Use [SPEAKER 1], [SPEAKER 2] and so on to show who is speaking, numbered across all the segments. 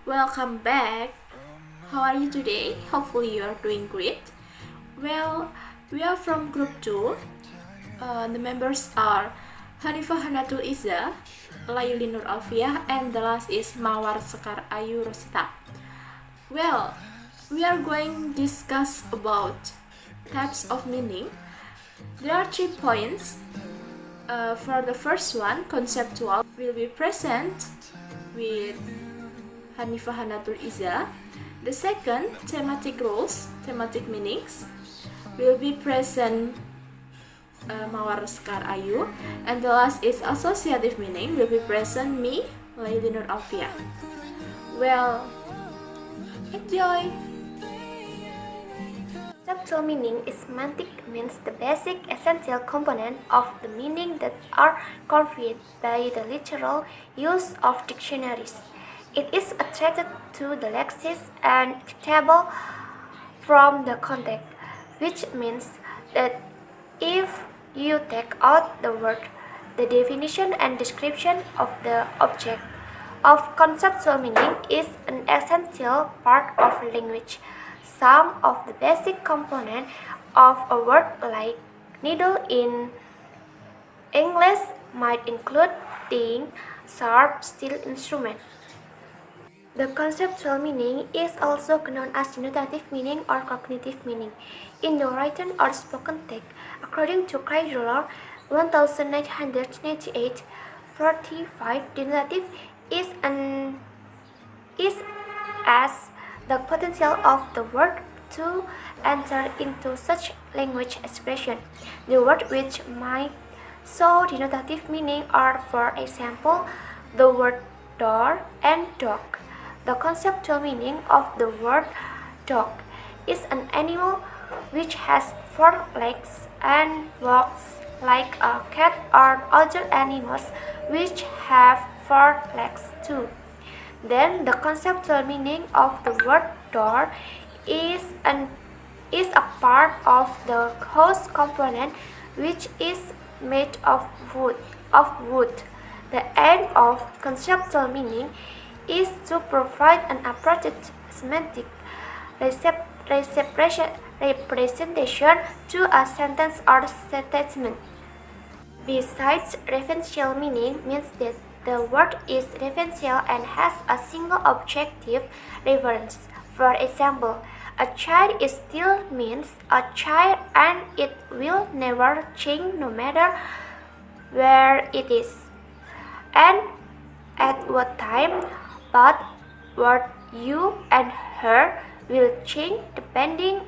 [SPEAKER 1] Welcome back. How are you today? Hopefully you are doing great. Well, we are from group 2. The members are Hanifa, Hanatul, Izza, Laily Nur Alfiah, and the last is Mawar, Sekar, Rosita. Well, we are going to discuss about types of meaning. There are 3 points. For the first one, conceptual, will be present with Hanifa, Hanatul, Izza. The second, thematic roles, thematic meanings, will be present Mawar, Sekar, Ayu. And the last is associative meaning, will be present me, Laily Nur Alfiah. Well, enjoy!
[SPEAKER 2] Conceptual meaning is semantic means the basic essential component of the meaning that are conveyed by the literal use of dictionaries. It is attributed to the lexis and table from the context, which means that if you take out the word, the definition and description of the object of conceptual meaning is an essential part of language. Some of the basic components of a word like needle in English might include thing, sharp, steel instrument. The conceptual meaning is also known as denotative meaning or cognitive meaning. In the written or spoken text, according to Craig-Ruller 1998, 45 denotative is as the potential of the word to enter into such language expression. The word which might show denotative meaning are, for example, the word door and dog. The conceptual meaning of the word dog is an animal which has 4 legs and walks like a cat, or other animals which have 4 legs too. Then the conceptual meaning of the word door is a part of the house component which is made of wood. The aim of conceptual meaning is to provide an appropriate semantic representation to a sentence or statement. Besides, referential meaning means that the word is referential and has a single objective reference. For example, a child is still means a child and it will never change no matter where it is and at what time, but word you and her will change depending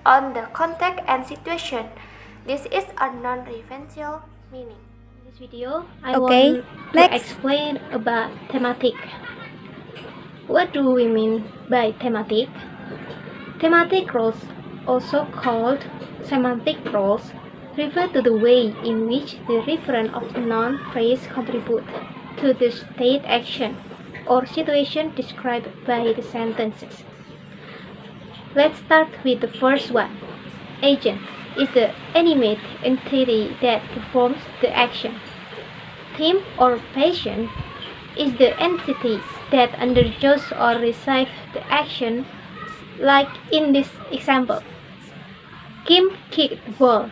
[SPEAKER 2] on the context and situation. This is a non-referential meaning.
[SPEAKER 3] In this video, I want to explain about thematic. What do we mean by thematic? Thematic roles, also called semantic roles, refer to the way in which the referent of the noun phrase contribute to the state action or situation described by the sentences. Let's start with the first one. Agent is the animate entity that performs the action. Theme or patient is the entity that undergoes or receives the action, like in this example. Kim kicked the ball.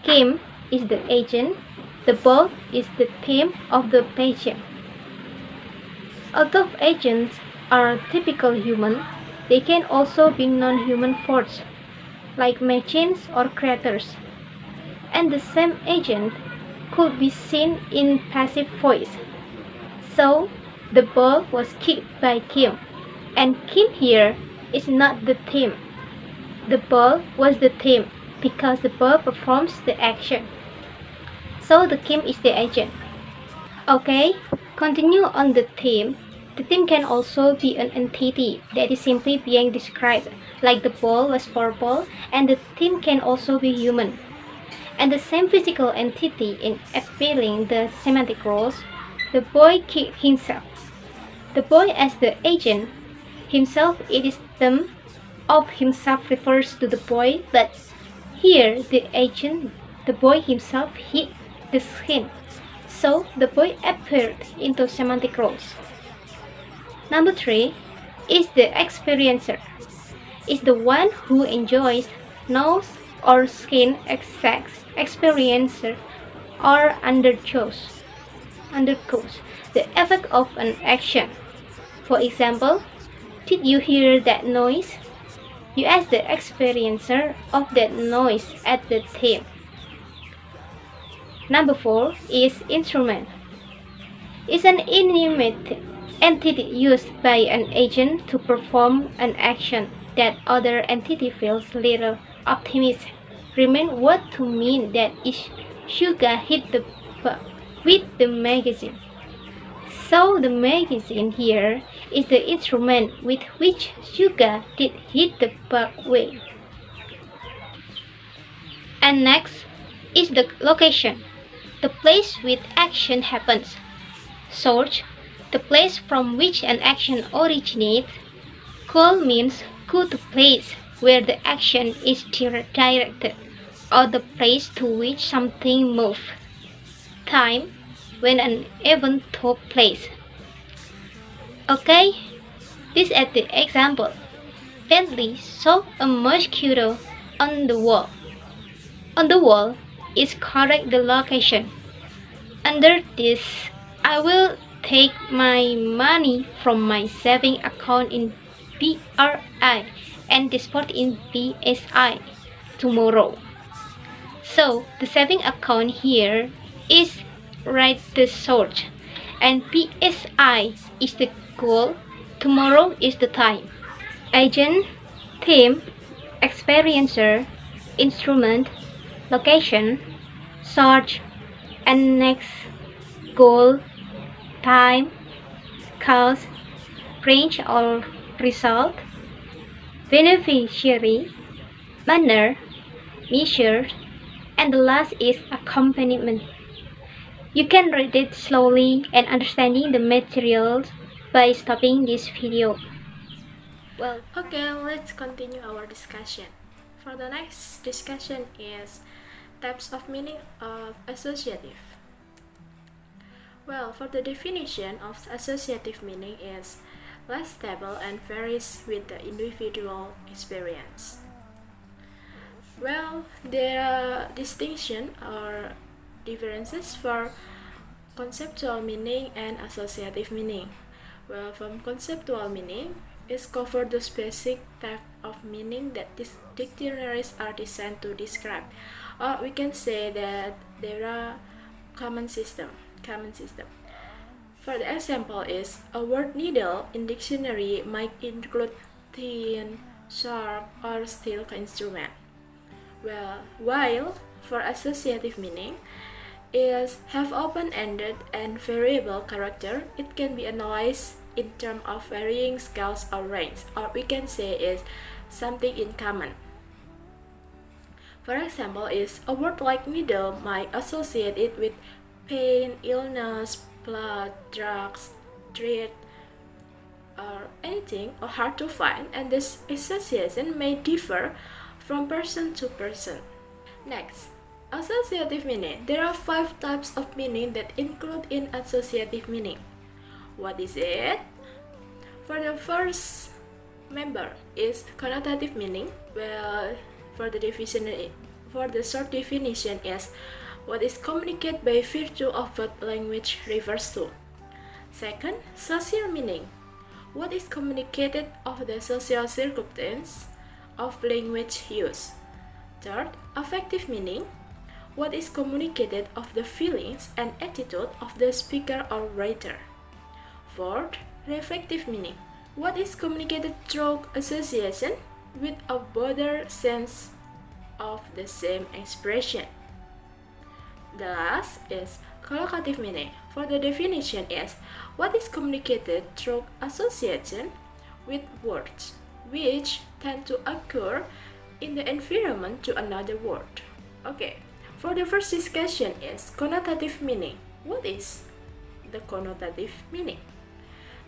[SPEAKER 3] Kim is the agent, the ball is the theme of the patient. Although agents are typical human, they can also be non-human forces, like machines or creatures. And the same agent could be seen in passive voice. So, the ball was kicked by Kim, and Kim here is not the theme. The ball was the theme because the ball performs the action. So, the Kim is the agent. Okay, continue on the theme. The theme can also be an entity that is simply being described, like the ball was purple, and the theme can also be human. And the same physical entity in fulfilling the semantic roles, the boy kicked himself. The boy as the agent, himself, it is the of himself refers to the boy, but here the agent, the boy himself, hit the skin. So the boy appeared into semantic roles. Number 3 is the experiencer. Is the one who enjoys, knows, or skin exacts, experiencer, or undergoes the effect of an action. For example, did you hear that noise? You ask the experiencer of that noise at the time. Number 4 is instrument. Is an inanimate entity used by an agent to perform an action that other entity feels little optimistic. Remind what to mean that is Suga hit the bug with the magazine. So the magazine here is the instrument with which Suga did hit the bug with. And next is the location, the place where action happens. Source, the place from which an action originates. Goal means go to place where the action is directed, or the place to which something moves. Time, when an event took place. Okay, this is the example. Bentley saw a mosquito on the wall. On the wall is correct the location. Under this, I will take my money from my saving account in BRI and deposit in BSI tomorrow. So the saving account here is right the source, and BSI is the goal, tomorrow is the time. Agent, theme, experiencer, instrument, location, source, and next, goal, time, cause, range or result, beneficiary, manner, measure, and the last is accompaniment. You can read it slowly and understanding the materials by stopping this video.
[SPEAKER 1] Well, okay, let's continue our discussion. For the next discussion is types of meaning of associative. Well, for the definition of associative meaning is less stable and varies with the individual experience. Well, there are distinctions or differences for conceptual meaning and associative meaning. Well, from conceptual meaning, is cover the specific type of meaning that these dictionaries are designed to describe. Or we can say that there are common system. For the example is a word needle in dictionary might include thin, sharp, or steel instrument. Well, while for associative meaning is have open-ended and variable character, it can be analyzed in terms of varying scales or range, or we can say is something in common. For example, is a word like needle might associate it with pain, illness, blood, drugs, treat, or anything or hard to find, and this association may differ from person to person. Next, associative meaning. There are 5 types of meaning that include in associative meaning. What is it? For the first member is connotative meaning. Well, for the short definition is what is communicated by virtue of what language refers to. Second, social meaning. What is communicated of the social circumstance of language use. Third, affective meaning. What is communicated of the feelings and attitude of the speaker or writer. Fourth, reflective meaning. What is communicated through association with a broader sense of the same expression. The last is collocative meaning. For the definition is what is communicated through association with words, which tend to occur in the environment to another word. Okay, for the first discussion is connotative meaning. What is the connotative meaning?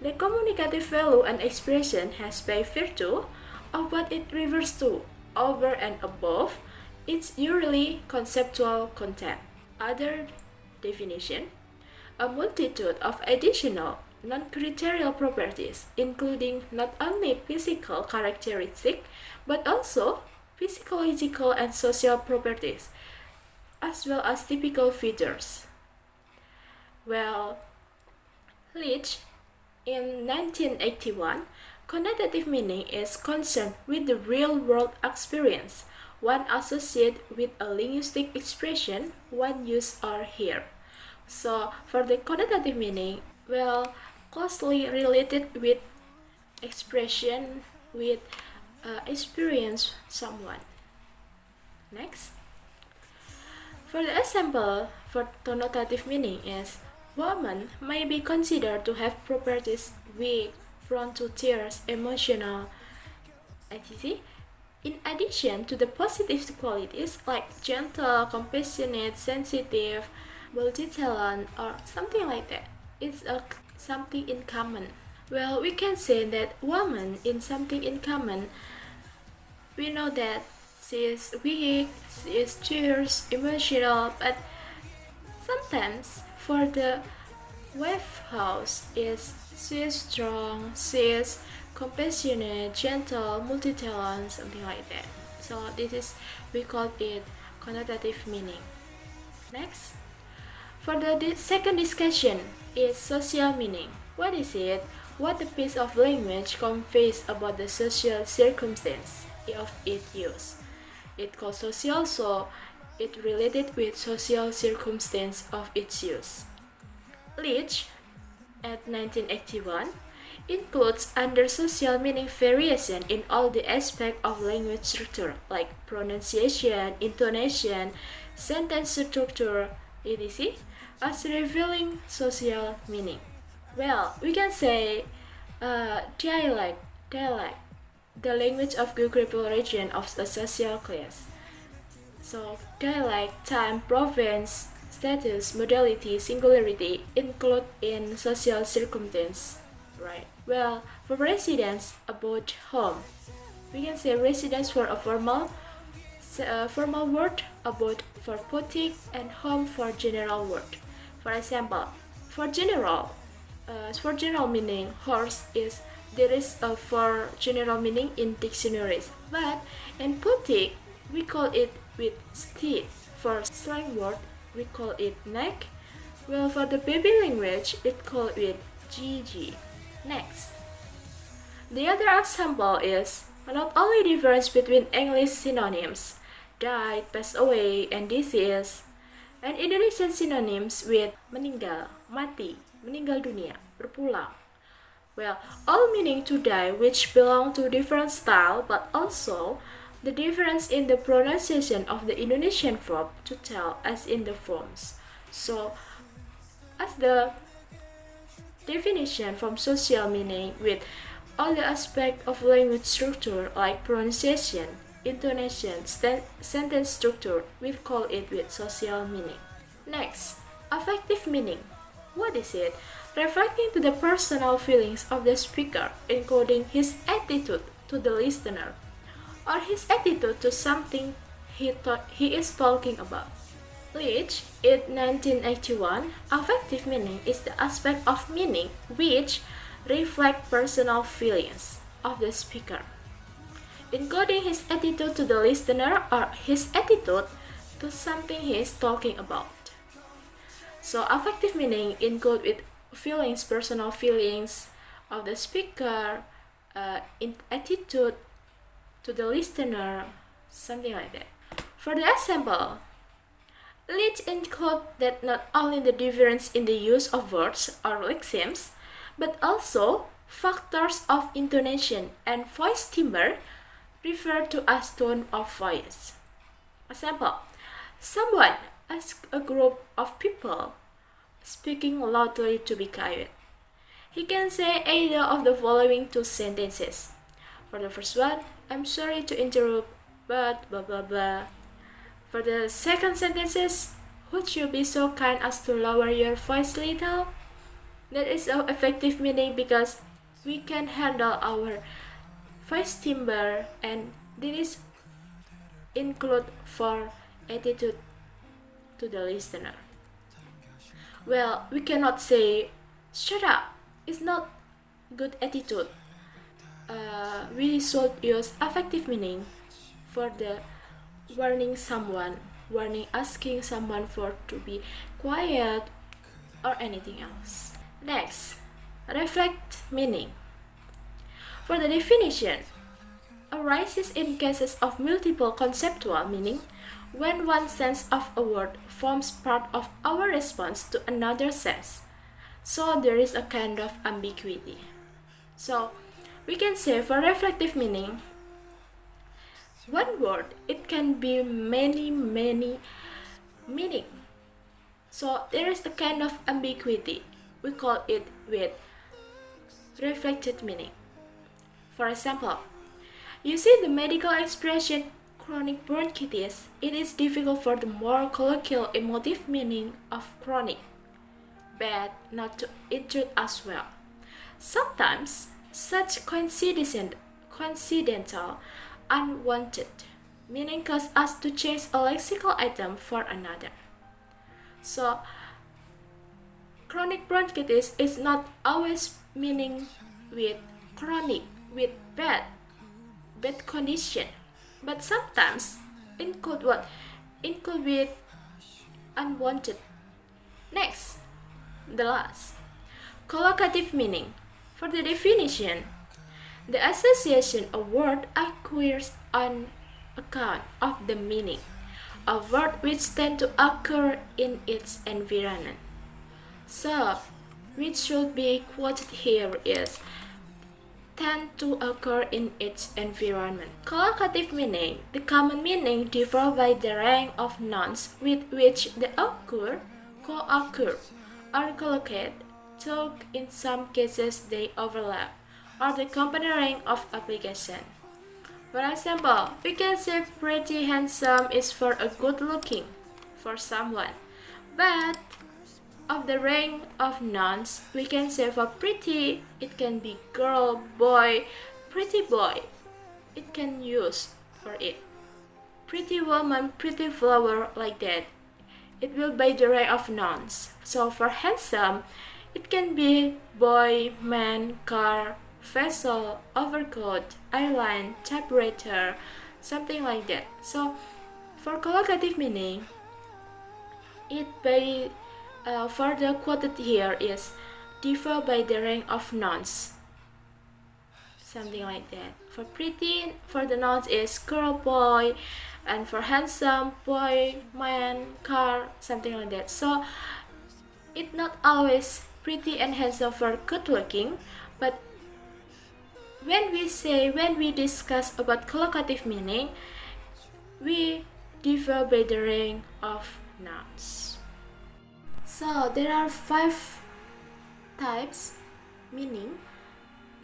[SPEAKER 1] The communicative value and expression has by virtue of what it refers to, over and above its usually conceptual content. Other definition, a multitude of additional non-criterial properties, including not only physical characteristics, but also physiological and social properties, as well as typical features. Well, Leach, in 1981, connotative meaning is concerned with the real-world experience, one associated with a linguistic expression one use or hear. So, for the connotative meaning, well, closely related with expression with experience someone. Next. For the example for connotative meaning is woman may be considered to have properties weak, prone to tears, emotional, etc. In addition to the positive qualities like gentle, compassionate, sensitive, multi-talent, or something like that, it's something in common. Well, we can say that woman in something in common, we know that she is weak, she is tears, emotional, but sometimes for the wife house is she is strong, she is compassionate, gentle, multi-talent, something like that. So this is, we call it connotative meaning. Next, for the second discussion is social meaning. What is it? What the piece of language conveys about the social circumstance of its use. It called social, so it related with social circumstance of its use. Leach, at 1981, includes under social meaning variation in all the aspects of language structure, like pronunciation, intonation, sentence structure, etc., as revealing social meaning. Well, we can say dialect, the language of geographical region of a social class. So dialect, time, province, status, modality, singularity include in social circumstance, right? Well, for residence about home, we can say residence for a formal word, about for boutique, and home for general word. For example, for general meaning, horse is there is a for general meaning in dictionaries, but in boutique we call it with steed. For slang word we call it neck. Well, for the baby language it called with GG. Next, the other example is not only difference between English synonyms died, passed away, and disease, and Indonesian synonyms with meninggal, mati, meninggal dunia, berpulang. Well, all meaning to die which belong to different style, but also the difference in the pronunciation of the Indonesian verb to tell as in the forms. So, as the definition from social meaning with all the aspect of language structure like pronunciation, intonation, sentence structure, we call it with social meaning. Next, affective meaning. What is it? Reflecting to the personal feelings of the speaker, including his attitude to the listener, or his attitude to something he is talking about. Leach, in 1981, affective meaning is the aspect of meaning which reflect personal feelings of the speaker, including his attitude to the listener or his attitude to something he is talking about. So affective meaning include with feelings, personal feelings of the speaker, in attitude to the listener, something like that. For the example, Leach include that not only the difference in the use of words or lexemes, but also factors of intonation and voice timbre referred to as tone of voice. Example, someone asks a group of people speaking loudly to be quiet. He can say either of the following two sentences. For the first one, I'm sorry to interrupt, but blah blah blah. For the second sentences, would you be so kind as to lower your voice a little? That is of effective meaning because we can handle our voice timbre, and this include for attitude to the listener. Well, we cannot say, shut up, is not good attitude. We should use affective meaning for the warning asking someone for to be quiet or anything else. Next, reflect meaning. For the definition, arises in cases of multiple conceptual meaning when one sense of a word forms part of our response to another sense. So there is a kind of ambiguity. So we can say for reflective meaning, one word, it can be many meaning. So there is a kind of ambiguity. We call it with reflected meaning. For example, you see the medical expression chronic bronchitis. It is difficult for the more colloquial emotive meaning of chronic, but not to intrude as well. Sometimes such coincidental, unwanted meaning cause us to change a lexical item for another. So chronic bronchitis is not always meaning with chronic, with bad condition, but sometimes include what? Include with unwanted. Next, the last, collocative meaning. For the definition, the association a word acquires on account of the meaning, a word which tend to occur in its environment. So, which should be quoted here is tend to occur in its environment. Collocative meaning, the common meaning differ by the rank of nouns with which they occur, co-occur, or collocate, though in some cases they overlap, or the component rank of application. For example, we can say pretty handsome is for a good looking for someone, but of the rank of nouns, we can say for pretty, it can be girl, boy, pretty boy. It can use for it. Pretty woman, pretty flower, like that. It will by the rank of nouns. So for handsome, it can be boy, man, car, vessel, overcoat, airline, typewriter, something like that. So for collocative meaning, it by further quoted here is differ by the rank of nouns, something like that. For pretty, for the nouns is girl, boy, and for handsome, boy, man, car, something like that. So it's not always pretty and handsome for good looking, but when we discuss about collocative meaning, we differ by the rank of nouns. So there are 5 types meaning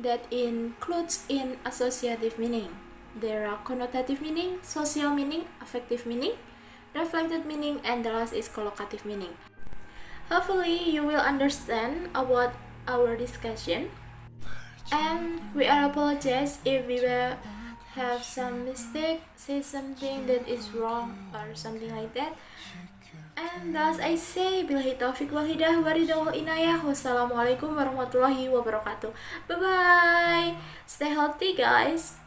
[SPEAKER 1] that includes in associative meaning. There are connotative meaning, social meaning, affective meaning, reflected meaning, and the last is collocative meaning. Hopefully you will understand about our discussion, and we are apologize if we will have some mistake, say something that is wrong or something like that. And thus I say, billahi taufiq wal hidayah waridul inayah. Wassalamualaikum warahmatullahi wabarakatuh. Bye bye. Stay healthy, guys.